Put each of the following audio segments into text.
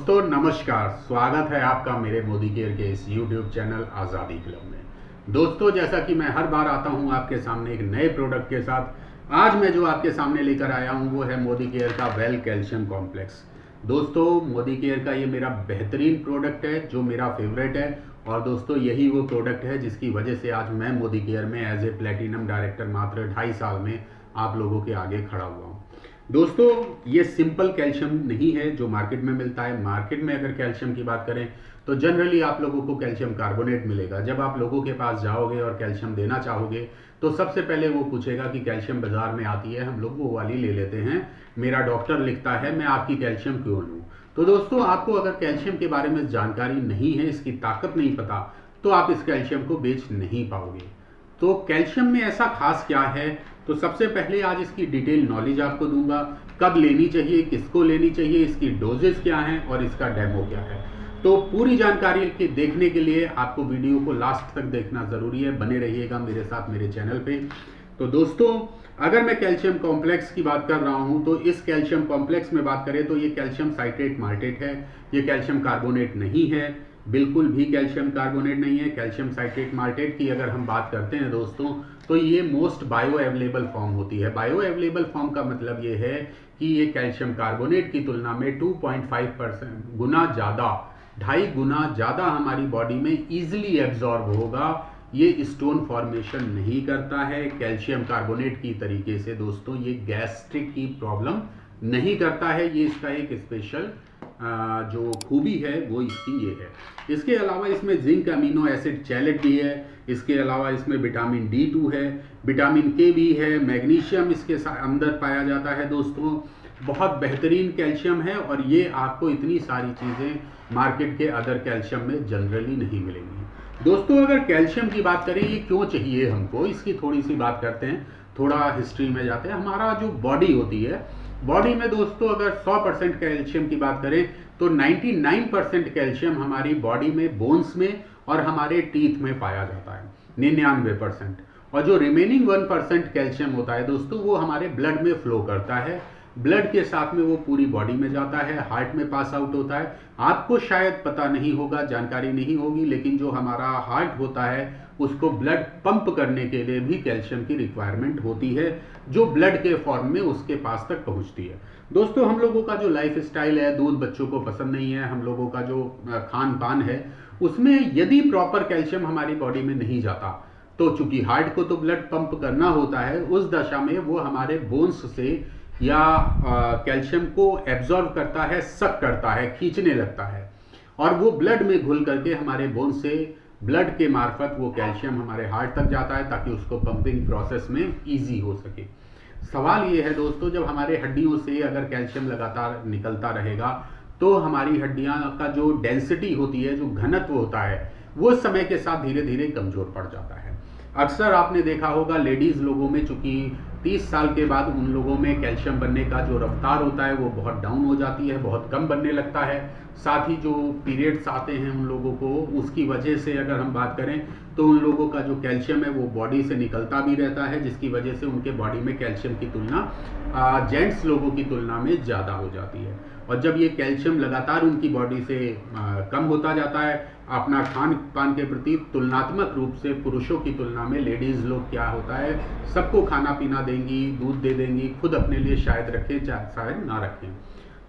दोस्तों नमस्कार, स्वागत है आपका मेरे मोदी केयर के इस YouTube चैनल आज़ादी क्लब में। दोस्तों जैसा कि मैं हर बार आता हूं आपके सामने एक नए प्रोडक्ट के साथ, आज मैं जो आपके सामने लेकर आया हूं वो है मोदी केयर का वेल कैल्शियम कॉम्प्लेक्स। दोस्तों मोदी केयर का ये मेरा बेहतरीन प्रोडक्ट है जो मेरा फेवरेट है, और दोस्तों यही वो प्रोडक्ट है जिसकी वजह से आज मैं मोदी केयर में एज ए प्लेटिनम डायरेक्टर मात्र 2.5 साल में आप लोगों के आगे खड़ा हुआ हूँ। दोस्तों ये सिंपल कैल्शियम नहीं है जो मार्केट में मिलता है। मार्केट में अगर कैल्शियम की बात करें तो जनरली आप लोगों को कैल्शियम कार्बोनेट मिलेगा। जब आप लोगों के पास जाओगे और कैल्शियम देना चाहोगे तो सबसे पहले वो पूछेगा कि कैल्शियम बाजार में आती है, हम लोग वो वाली ले लेते हैं, मेरा डॉक्टर लिखता है, मैं आपकी कैल्शियम क्यों लूँ। तो दोस्तों आपको अगर कैल्शियम के बारे में जानकारी नहीं है, इसकी ताकत नहीं पता, तो आप इस कैल्शियम को बेच नहीं पाओगे। तो कैल्शियम में ऐसा खास क्या है, तो सबसे पहले आज इसकी डिटेल नॉलेज आपको दूंगा। कब लेनी चाहिए, किसको लेनी चाहिए, इसकी डोजेस क्या हैं और इसका डेमो क्या है। तो पूरी जानकारी के देखने के लिए आपको वीडियो को लास्ट तक देखना ज़रूरी है। बने रहिएगा मेरे साथ मेरे चैनल पे। तो दोस्तों अगर मैं कैल्शियम कॉम्प्लेक्स की बात कर रहा हूं तो इस कैल्शियम कॉम्प्लेक्स में बात करें तो ये कैल्शियम साइट्रेट माल्टेट है। ये कैल्शियम कार्बोनेट नहीं है, बिल्कुल भी कैल्शियम कार्बोनेट नहीं है। कैल्शियम साइट्रेट माल्टेट की अगर हम बात करते हैं दोस्तों तो ये मोस्ट बायो अवेलेबल फॉर्म होती है। बायो अवेलेबल फॉर्म का मतलब ये है कि ये कैल्शियम कार्बोनेट की तुलना में 2.5% गुना ज़्यादा, 2.5 गुना ज़्यादा हमारी बॉडी में ईजिली एब्जॉर्ब होगा। ये स्टोन फॉर्मेशन नहीं करता है कैल्शियम कार्बोनेट की तरीके से। दोस्तों ये गैस्ट्रिक की प्रॉब्लम नहीं करता है। ये इसका एक स्पेशल जो खूबी है वो इसकी ये है। इसके अलावा इसमें जिंक अमीनो एसिड चैलेट भी है। इसके अलावा इसमें विटामिन D2 है, विटामिन K भी है, मैग्नीशियम इसके अंदर पाया जाता है। दोस्तों बहुत बेहतरीन कैल्शियम है और ये आपको इतनी सारी चीज़ें मार्केट के अदर कैल्शियम में जनरली नहीं मिलेंगी। दोस्तों अगर कैल्शियम की बात करें ये क्यों चाहिए हमको, इसकी थोड़ी सी बात करते हैं, थोड़ा हिस्ट्री में जाते हैं। हमारा जो बॉडी होती है, बॉडी में दोस्तों अगर 100% कैल्शियम की बात करें तो 99% कैल्शियम हमारी बॉडी में बोन्स में और हमारे टीथ में पाया जाता है, 99%। और जो रिमेनिंग 1% कैल्शियम होता है दोस्तों वो हमारे ब्लड में फ्लो करता है। ब्लड के साथ में वो पूरी बॉडी में जाता है, हार्ट में पास आउट होता है। आपको शायद पता नहीं होगा, जानकारी नहीं होगी, लेकिन जो हमारा हार्ट होता है उसको ब्लड पंप करने के लिए भी कैल्शियम की रिक्वायरमेंट होती है, जो ब्लड के फॉर्म में उसके पास तक पहुंचती है। दोस्तों हम लोगों का जो लाइफ स्टाइल है, दूध बच्चों को पसंद नहीं है, हम लोगों का जो खान पान है उसमें यदि प्रॉपर कैल्शियम हमारी बॉडी में नहीं जाता तो चूंकि हार्ट को तो ब्लड पंप करना होता है, उस दशा में वो हमारे बोन्स से या कैल्शियम को एब्जॉर्ब करता है, सक करता है, खींचने लगता है, और वो ब्लड में घुल करके हमारे बोन से ब्लड के मार्फत वो कैल्शियम हमारे हार्ट तक जाता है ताकि उसको पंपिंग प्रोसेस में इजी हो सके। सवाल ये है दोस्तों, जब हमारे हड्डियों से अगर कैल्शियम लगातार निकलता रहेगा तो हमारी हड्डियां का जो डेंसिटी होती है, जो घनत्व होता है, वो समय के साथ धीरे धीरे कमजोर पड़ जाता है। अक्सर आपने देखा होगा लेडीज लोगों में, चूंकि 30 साल के बाद उन लोगों में कैल्शियम बनने का जो रफ्तार होता है वो बहुत डाउन हो जाती है, बहुत कम बनने लगता है। साथ ही जो पीरियड्स आते हैं उन लोगों को, उसकी वजह से अगर हम बात करें तो उन लोगों का जो कैल्शियम है वो बॉडी से निकलता भी रहता है, जिसकी वजह से उनके बॉडी में कैल्शियम की तुलना जेंट्स लोगों की तुलना में ज़्यादा हो जाती है। और जब ये कैल्शियम लगातार उनकी बॉडी से कम होता जाता है, अपना खान पान के प्रति तुलनात्मक रूप से पुरुषों की तुलना में लेडीज़ लोग क्या होता है, सबको खाना पीना देंगी, दूध दे देंगी, खुद अपने लिए शायद रखें शायद ना रखें।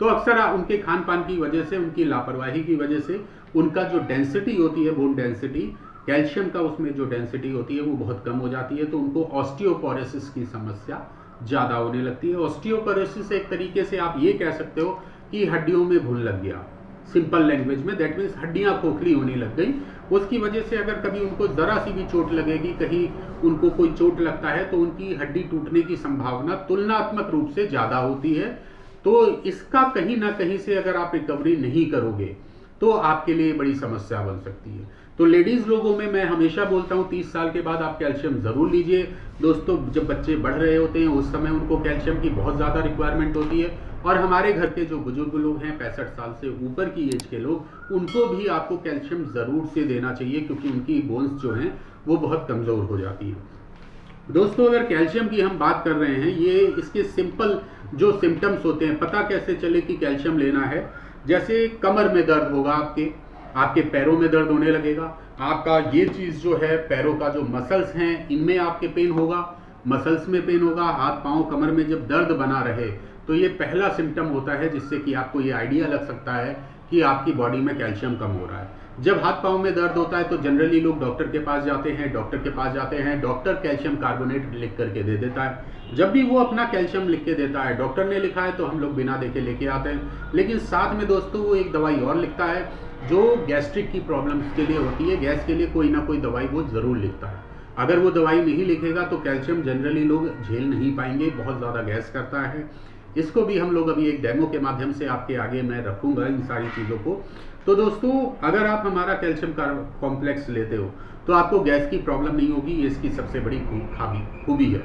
तो अक्सर उनके खान पान की वजह से, उनकी लापरवाही की वजह से उनका जो डेंसिटी होती है, बोन डेंसिटी, कैल्शियम का उसमें जो डेंसिटी होती है वो बहुत कम हो जाती है। तो उनको ऑस्टियोपोरोसिस की समस्या ज़्यादा होने लगती है। ऑस्टियोपोरोसिस एक तरीके से आप ये कह सकते हो कि हड्डियों में घुन लग गया, सिंपल लैंग्वेज में दैट मीन्स हड्डियां खोखली होने लग गई। उसकी वजह से अगर कभी उनको ज़रा सी भी चोट लगेगी, कहीं उनको कोई चोट लगता है तो उनकी हड्डी टूटने की संभावना तुलनात्मक रूप से ज़्यादा होती है। तो इसका कहीं ना कहीं से अगर आप रिकवरी नहीं करोगे तो आपके लिए बड़ी समस्या बन सकती है। तो लेडीज़ लोगों में मैं हमेशा बोलता हूँ 30 साल के बाद आप कैल्शियम ज़रूर लीजिए। दोस्तों जब बच्चे बढ़ रहे होते हैं उस समय उनको कैल्शियम की बहुत ज़्यादा रिक्वायरमेंट होती है, और हमारे घर के जो बुजुर्ग लोग हैं, 65 साल से ऊपर की एज के लोग, उनको भी आपको कैल्शियम ज़रूर से देना चाहिए क्योंकि उनकी बोन्स जो हैं वो बहुत कमज़ोर हो जाती हैं। दोस्तों अगर कैल्शियम की हम बात कर रहे हैं, ये इसके सिंपल जो सिम्टम्स होते हैं, पता कैसे चले कि कैल्शियम लेना है। जैसे कमर में दर्द होगा, आपके पैरों में दर्द होने लगेगा, आपका ये चीज़ जो है पैरों का जो मसल्स हैं इनमें आपके पेन होगा, मसल्स में पेन होगा, हाथ पाँव कमर में जब दर्द बना रहे तो ये पहला सिम्टम होता है जिससे कि आपको ये आइडिया लग सकता है कि आपकी बॉडी में कैल्शियम कम हो रहा है। जब हाथ पाँव में दर्द होता है तो जनरली लोग डॉक्टर के पास जाते हैं, डॉक्टर कैल्शियम कार्बोनेट लिख करके दे देता है। जब भी वो अपना कैल्शियम लिख के देता है, डॉक्टर ने लिखा है तो हम लोग बिना देखे लेके आते हैं, लेकिन साथ में दोस्तों वो एक दवाई और लिखता है जो गैस्ट्रिक की प्रॉब्लम्स के लिए होती है। गैस के लिए कोई ना कोई दवाई वो ज़रूर लिखता है। अगर वो दवाई नहीं लिखेगा तो कैल्शियम जनरली लोग झेल नहीं पाएंगे, बहुत ज़्यादा गैस करता है। इसको भी हम लोग अभी एक डेमो के माध्यम से आपके आगे मैं रखूँगा इन सारी चीज़ों को। तो दोस्तों अगर आप हमारा कैल्शियम कॉम्प्लेक्स लेते हो तो आपको गैस की प्रॉब्लम नहीं होगी, ये इसकी सबसे बड़ी खूबी है।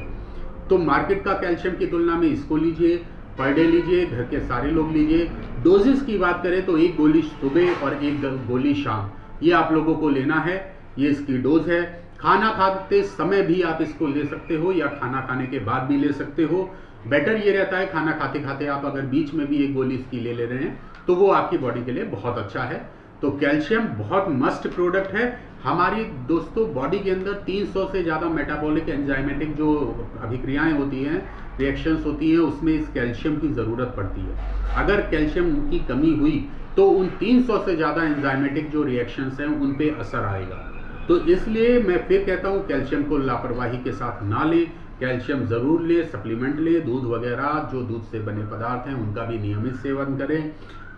तो मार्केट का कैल्शियम की तुलना में इसको लीजिए, पर डे लीजिए, घर के सारे लोग लीजिए। डोजेस की बात करें तो 1 गोली सुबह और 1 गोली शाम, ये आप लोगों को लेना है, ये इसकी डोज है। खाना खाते समय भी आप इसको ले सकते हो या खाना खाने के बाद भी ले सकते हो। बेटर ये रहता है खाना खाते खाते आप अगर बीच में भी 1 गोली इसकी ले रहे हैं तो वो आपकी बॉडी के लिए बहुत अच्छा है। तो कैल्शियम बहुत मस्ट प्रोडक्ट है। हमारी दोस्तों बॉडी के अंदर 300 से ज़्यादा मेटाबॉलिक एंजाइमेटिक जो अभिक्रियाएं होती हैं, रिएक्शंस होती हैं, उसमें इस कैल्शियम की ज़रूरत पड़ती है। अगर कैल्शियम की कमी हुई तो उन 300 से ज़्यादा एंजाइमेटिक जो रिएक्शंस हैं उन पे असर आएगा। तो इसलिए मैं फिर कहता हूँ कैल्शियम को लापरवाही के साथ ना लें, कैल्शियम ज़रूर लें, सप्लीमेंट लें, दूध वगैरह जो दूध से बने पदार्थ हैं उनका भी नियमित सेवन करें।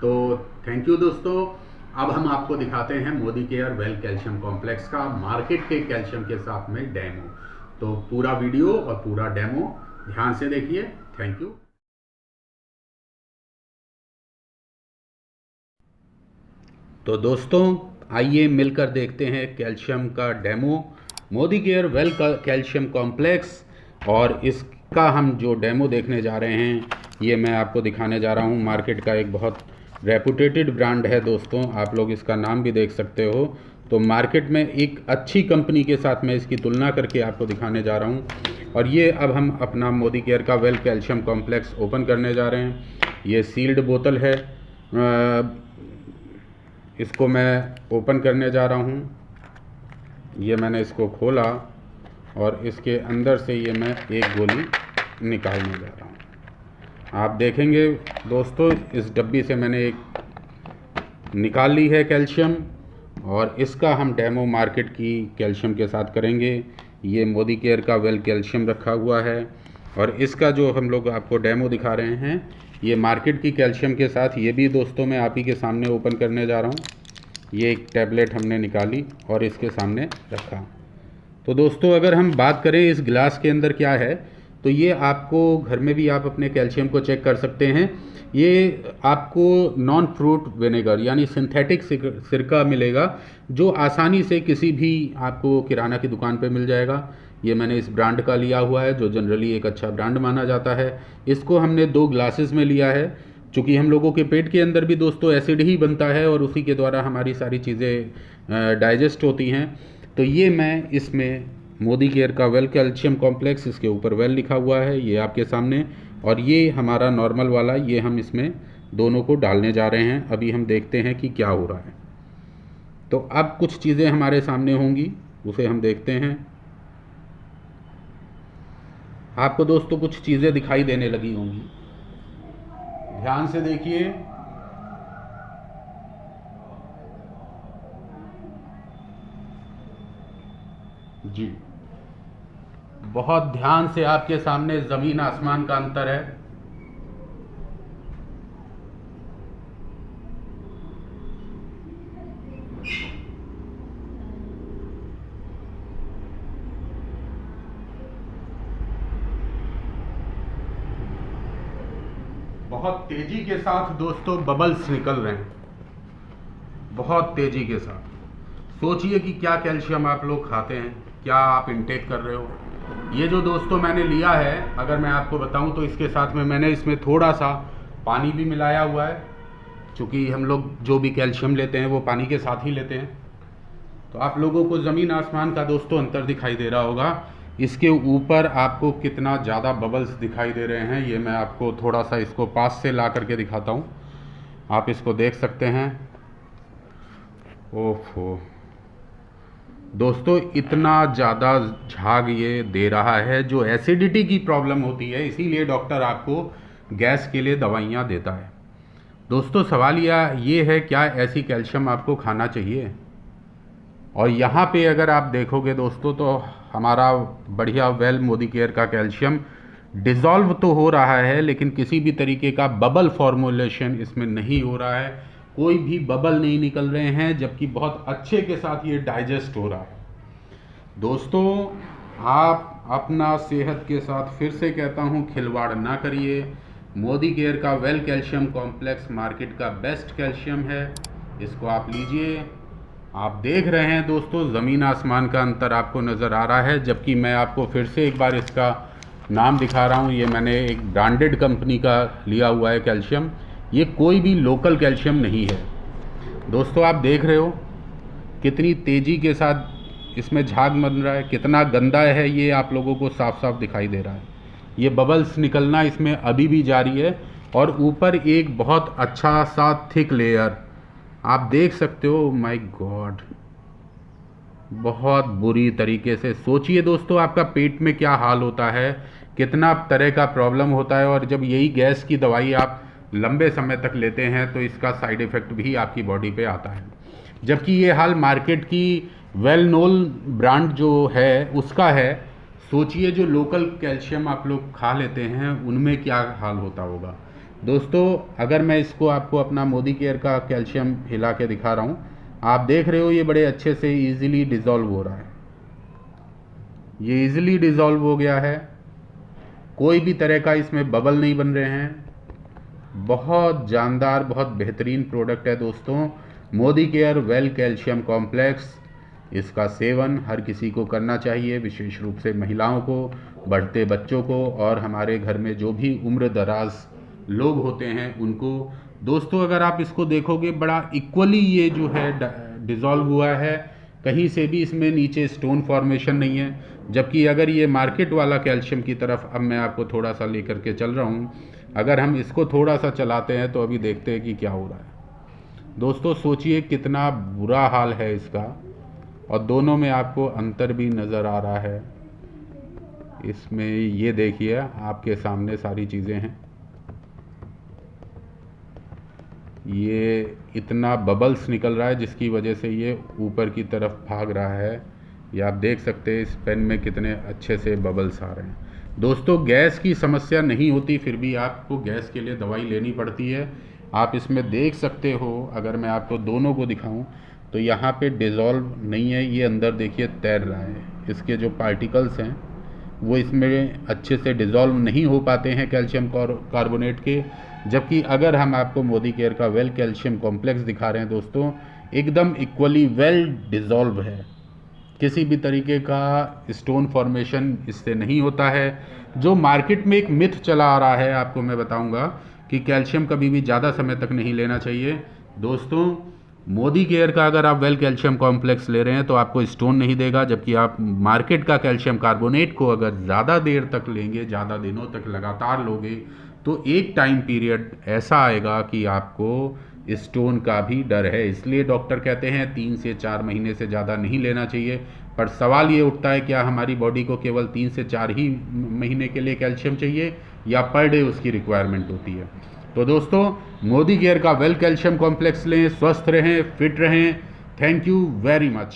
तो थैंक यू दोस्तों। अब हम आपको दिखाते हैं Modi care well calcium complex का मार्केट के कैल्शियम के साथ में डेमो। तो पूरा वीडियो और पूरा डेमो ध्यान से देखिए। Thank you. तो दोस्तों आइए मिलकर देखते हैं कैल्शियम का demo, Modi care well calcium complex. और इसका हम जो डेमो देखने जा रहे हैं ये मैं आपको दिखाने जा रहा हूँ। मार्केट का एक बहुत रेपुटेटेड ब्रांड है दोस्तों, आप लोग इसका नाम भी देख सकते हो। तो मार्केट में एक अच्छी कंपनी के साथ मैं इसकी तुलना करके आपको दिखाने जा रहा हूँ। और ये अब हम अपना मोदी केयर का वेल कैल्शियम कॉम्प्लेक्स ओपन करने जा रहे हैं। ये सील्ड बोतल है, इसको मैं ओपन करने जा रहा हूँ। ये मैंने इसको खोला और इसके अंदर से ये मैं 1 गोली निकालने जा रहा हूँ। आप देखेंगे दोस्तों इस डब्बी से मैंने एक निकाल ली है कैल्शियम, और इसका हम डेमो मार्केट की कैल्शियम के साथ करेंगे। ये मोदी केयर का वेल कैल्शियम रखा हुआ है और इसका जो हम लोग आपको डेमो दिखा रहे हैं ये मार्केट की कैल्शियम के साथ। ये भी दोस्तों मैं आप ही के सामने ओपन करने जा रहा हूँ। ये एक टैबलेट हमने निकाली और इसके सामने रखा। तो दोस्तों अगर हम बात करें इस गिलास के अंदर क्या है, तो ये आपको घर में भी आप अपने कैल्शियम को चेक कर सकते हैं। ये आपको नॉन फ्रूट विनेगर यानी सिंथेटिक सिरका मिलेगा जो आसानी से किसी भी आपको किराना की दुकान पे मिल जाएगा। ये मैंने इस ब्रांड का लिया हुआ है जो जनरली एक अच्छा ब्रांड माना जाता है। इसको हमने 2 ग्लासेस में लिया है, चूँकि हम लोगों के पेट के अंदर भी दोस्तों एसिड ही बनता है और उसी के द्वारा हमारी सारी चीज़ें डाइजेस्ट होती हैं। तो ये मैं इसमें मोदी केयर का वेल कैल्शियम कॉम्प्लेक्स, इसके ऊपर वेल लिखा हुआ है ये आपके सामने, और ये हमारा नॉर्मल वाला, ये हम इसमें दोनों को डालने जा रहे हैं। अभी हम देखते हैं कि क्या हो रहा है। तो अब कुछ चीज़ें हमारे सामने होंगी, उसे हम देखते हैं। आपको दोस्तों कुछ चीज़ें दिखाई देने लगी होंगी, ध्यान से देखिए। जी बहुत ध्यान से, आपके सामने ज़मीन आसमान का अंतर है। बहुत तेजी के साथ दोस्तों बबल्स निकल रहे हैं, बहुत तेजी के साथ। सोचिए कि क्या कैल्शियम आप लोग खाते हैं, क्या आप इंटेक कर रहे हो। ये जो दोस्तों मैंने लिया है, अगर मैं आपको बताऊं तो इसके साथ में मैंने इसमें थोड़ा सा पानी भी मिलाया हुआ है, क्योंकि हम लोग जो भी कैल्शियम लेते हैं वो पानी के साथ ही लेते हैं। तो आप लोगों को ज़मीन आसमान का दोस्तों अंतर दिखाई दे रहा होगा। इसके ऊपर आपको कितना ज़्यादा बबल्स दिखाई दे रहे हैं, ये मैं आपको थोड़ा सा इसको पास से ला करके दिखाता हूँ। आप इसको देख सकते हैं। ओफो दोस्तों, इतना ज़्यादा झाग ये दे रहा है, जो एसिडिटी की प्रॉब्लम होती है, इसीलिए डॉक्टर आपको गैस के लिए दवाइयाँ देता है। दोस्तों सवाल ये है, क्या ऐसी कैल्शियम आपको खाना चाहिए? और यहाँ पे अगर आप देखोगे दोस्तों, तो हमारा बढ़िया वेल मोदी केयर का कैल्शियम डिज़ोल्व तो हो रहा है, लेकिन किसी भी तरीके का बबल फॉर्मुलेशन इसमें नहीं हो रहा है, कोई भी बबल नहीं निकल रहे हैं, जबकि बहुत अच्छे के साथ ये डाइजेस्ट हो रहा है। दोस्तों आप अपना सेहत के साथ फिर से कहता हूँ खिलवाड़ ना करिए। मोदी केयर का वेल कैल्शियम कॉम्प्लेक्स मार्केट का बेस्ट कैल्शियम है, इसको आप लीजिए। आप देख रहे हैं दोस्तों, ज़मीन आसमान का अंतर आपको नज़र आ रहा है, जबकि मैं आपको फिर से एक बार इसका नाम दिखा रहा हूँ। ये मैंने एक ब्रांडेड कंपनी का लिया हुआ है कैल्शियम, ये कोई भी लोकल कैल्शियम नहीं है। दोस्तों आप देख रहे हो कितनी तेज़ी के साथ इसमें झाग बन रहा है, कितना गंदा है, ये आप लोगों को साफ साफ दिखाई दे रहा है। ये बबल्स निकलना इसमें अभी भी जारी है, और ऊपर एक बहुत अच्छा सा थिक लेयर आप देख सकते हो। माय गॉड, बहुत बुरी तरीके से सोचिए दोस्तों, आपका पेट में क्या हाल होता है, कितना तरह का प्रॉब्लम होता है। और जब यही गैस की दवाई आप लंबे समय तक लेते हैं तो इसका साइड इफ़ेक्ट भी आपकी बॉडी पे आता है। जबकि ये हाल मार्केट की वेल नोन ब्रांड जो है उसका है। सोचिए जो लोकल कैल्शियम आप लोग खा लेते हैं उनमें क्या हाल होता होगा। दोस्तों अगर मैं इसको आपको अपना मोदी केयर का कैल्शियम हिला के दिखा रहा हूँ, आप देख रहे हो ये बड़े अच्छे से इजीली डिज़ोल्व हो रहा है, ये इजीली डिज़ोल्व हो गया है, कोई भी तरह का इसमें बबल नहीं बन रहे हैं। बहुत जानदार, बहुत बेहतरीन प्रोडक्ट है दोस्तों, Modi care well calcium complex. इसका सेवन हर किसी को करना चाहिए, विशेष रूप से महिलाओं को, बढ़ते बच्चों को, और हमारे घर में जो भी उम्र दराज लोग होते हैं उनको। दोस्तों अगर आप इसको देखोगे बड़ा इक्वली ये जो है डिज़ोल्व हुआ है, कहीं से भी इसमें नीचे स्टोन फॉर्मेशन नहीं है। जबकि अगर ये मार्केट वाला कैल्शियम की तरफ अब मैं आपको थोड़ा सा लेकर के चल रहा हूँ, अगर हम इसको थोड़ा सा चलाते हैं तो अभी देखते हैं कि क्या हो रहा है। दोस्तों सोचिए कितना बुरा हाल है इसका, और दोनों में आपको अंतर भी नज़र आ रहा है। इसमें ये देखिए आपके सामने सारी चीज़ें हैं, ये इतना बबल्स निकल रहा है जिसकी वजह से ये ऊपर की तरफ भाग रहा है। ये आप देख सकते हैं इस पेन में कितने अच्छे से बबल्स आ रहे हैं। दोस्तों गैस की समस्या नहीं होती फिर भी आपको गैस के लिए दवाई लेनी पड़ती है। आप इसमें देख सकते हो, अगर मैं आपको दोनों को दिखाऊं तो यहाँ पे डिज़ोल्व नहीं है, ये अंदर देखिए तैर रहा है। इसके जो पार्टिकल्स हैं वो इसमें अच्छे से डिज़ोल्व नहीं हो पाते हैं कैल्शियम कार्बोनेट के। जबकि अगर हम आपको मोदी केयर का वेल कैल्शियम कॉम्प्लेक्स दिखा रहे हैं दोस्तों, एकदम इक्वली वेल डिज़ोल्व है, किसी भी तरीके का स्टोन फॉर्मेशन इससे नहीं होता है। जो मार्केट में एक मिथ चला आ रहा है, आपको मैं बताऊंगा कि कैल्शियम कभी भी ज़्यादा समय तक नहीं लेना चाहिए। दोस्तों मोदी केयर का अगर आप वेल कैल्शियम कॉम्प्लेक्स ले रहे हैं तो आपको स्टोन नहीं देगा, जबकि आप मार्केट का कैल्शियम कार्बोनेट को अगर ज़्यादा देर तक लेंगे, ज़्यादा दिनों तक लगातार लोगे, तो एक टाइम पीरियड ऐसा आएगा कि आपको स्टोन का भी डर है। इसलिए डॉक्टर कहते हैं 3 से 4 महीने से ज़्यादा नहीं लेना चाहिए। पर सवाल ये उठता है, क्या हमारी बॉडी को केवल 3 से 4 ही महीने के लिए कैल्शियम चाहिए या पर डे उसकी रिक्वायरमेंट होती है? तो दोस्तों मोदी केयर का वेल कैल्शियम कॉम्प्लेक्स लें, स्वस्थ रहें, फिट रहें। Thank you very much.